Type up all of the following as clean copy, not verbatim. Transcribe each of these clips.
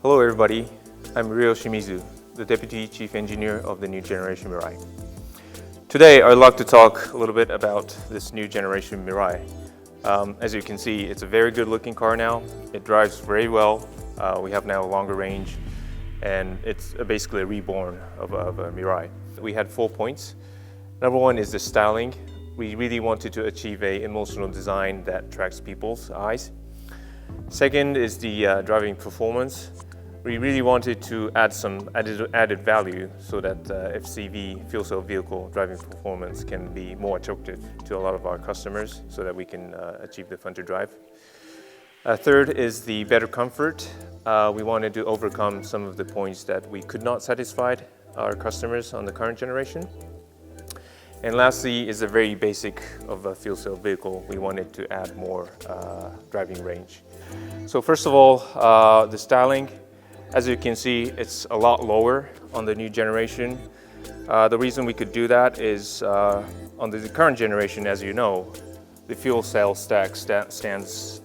Hello everybody, I'm Shimizu, the Deputy Chief Engineer of the new generation Mirai. Today I'd like to talk a little bit about this new generation Mirai. As you can see, it's a very good looking car now. It drives very well. We have now a longer range and it's basically a reborn of a Mirai. We had 4 points. Number one is the styling. We really wanted to achieve an emotional design that attracts people's eyes. Second is the driving performance. We really wanted to add some added value so that FCV fuel cell vehicle driving performance can be more attractive to a lot of our customers so that we can achieve the fun to drive. Third is the better comfort. We wanted to overcome some of the points that we could not satisfy our customers on the current generation. And lastly is the very basic of a fuel cell vehicle. We wanted to add more driving range. So first of all, the styling. As you can see, it's a lot lower on the new generation. The reason we could do that is on the current generation, as you know, the fuel cell stack stands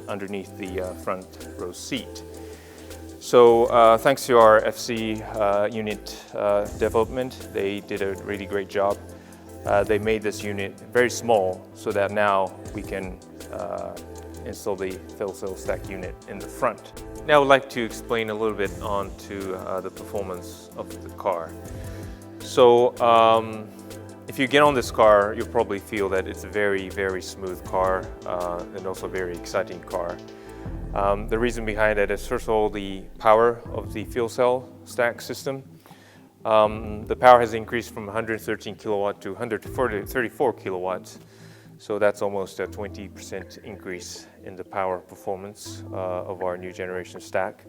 underneath the front row seat. So thanks to our FC unit development, they did a really great job. They made this unit very small so that now we can install the fuel cell stack unit in the front. Now I'd like to explain a little bit onto the performance of the car. So if you get on this car, you'll probably feel that it's a very, very smooth car and also a very exciting car. The reason behind that is, first of all, the power of the fuel cell stack system. The power has increased from 113 kilowatt to 134 kilowatts. So that's almost a 20% increase in the power performance of our new generation stack.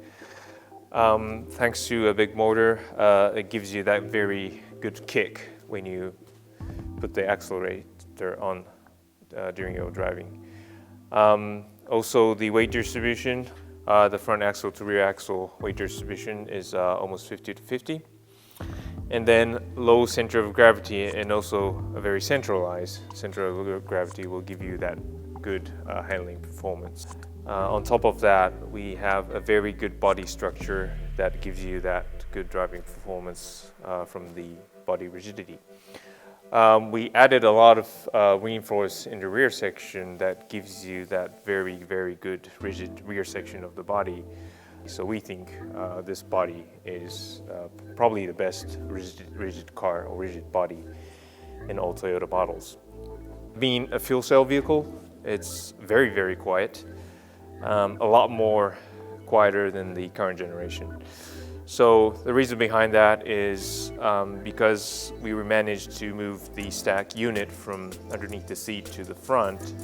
Thanks to a big motor, it gives you that very good kick when you put the accelerator on during your driving. Also, the weight distribution, the front axle to rear axle weight distribution is almost 50-50. And then low center of gravity and also a very centralized center of gravity will give you that good handling performance. On top of that, we have a very good body structure that gives you that good driving performance from the body rigidity. We added a lot of reinforce in the rear section that gives you that very, very good rigid rear section of the body. So we think this body is probably the best rigid car or rigid body in all Toyota models. Being a fuel cell vehicle, it's very, very quiet, a lot more quieter than the current generation. So the reason behind that is because we managed to move the stack unit from underneath the seat to the front.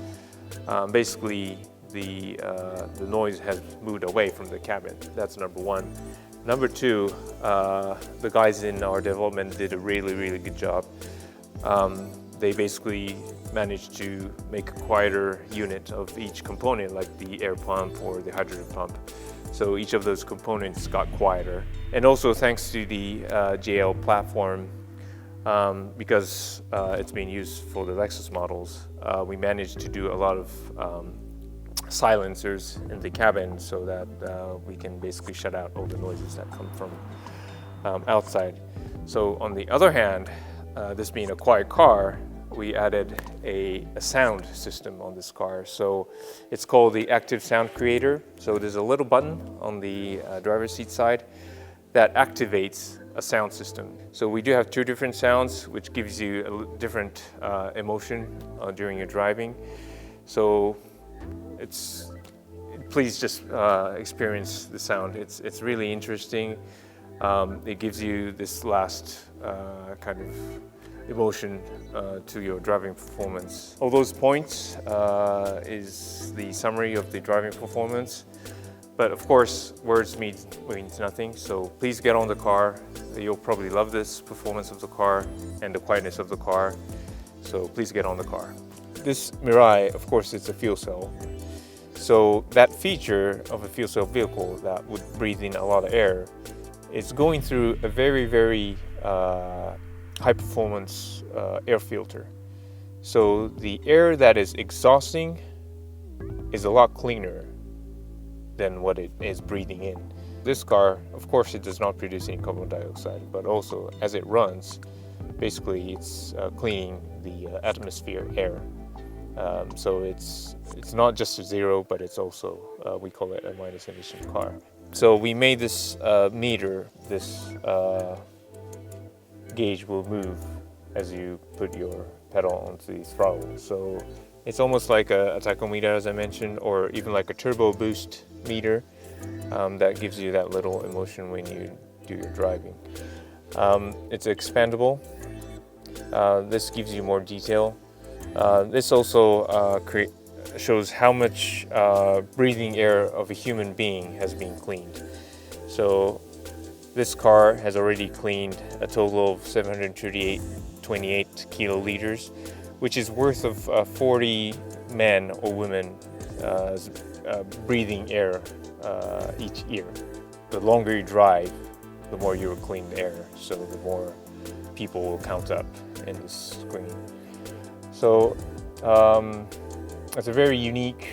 Basically, the noise has moved away from the cabin. That's number one. Number two, the guys in our development did a really, really good job. They basically managed to make a quieter unit of each component, like the air pump or the hydrogen pump. So each of those components got quieter. And also thanks to the JL platform, because it's being used for the Lexus models, we managed to do a lot of silencers in the cabin so that we can basically shut out all the noises that come from outside. So on the other hand, this being a quiet car, we added a sound system on this car. So it's called the Active Sound Creator. So there's a little button on the driver's seat side that activates a sound system. So we do have 2 different sounds, which gives you a different emotion during your driving. So please just experience the sound. It's really interesting. It gives you this last kind of emotion to your driving performance. All those points is the summary of the driving performance. But of course, words means nothing. So please get on the car. You'll probably love this performance of the car and the quietness of the car. So please get on the car. This Mirai, of course, it's a fuel cell. So that feature of a fuel cell vehicle that would breathe in a lot of air is going through a very, very high performance air filter. So the air that is exhausting is a lot cleaner than what it is breathing in. this car, of course, it does not produce any carbon dioxide, but also as it runs, basically it's cleaning the atmosphere air. So it's not just a zero, but it's also, we call it a minus emission car. So we made this meter, this gauge will move as you put your pedal onto the throttle. So it's almost like a tachometer, as I mentioned, or even like a turbo boost meter that gives you that little emotion when you do your driving. It's expandable. This gives you more detail. This also shows how much breathing air of a human being has been cleaned. So this car has already cleaned a total of 728 kiloliters, which is worth of 40 men or women breathing air each year. The longer you drive, the more you will clean the air, so the more people will count up in this screen. So it's a very unique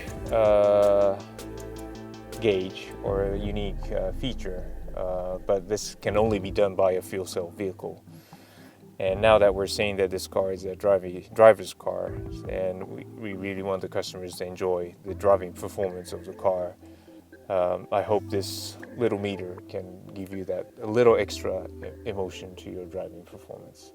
gauge or a unique feature, but this can only be done by a fuel cell vehicle. And now that we're saying that this car is a driver's car, and we really want the customers to enjoy the driving performance of the car, I hope this little meter can give you that a little extra emotion to your driving performance.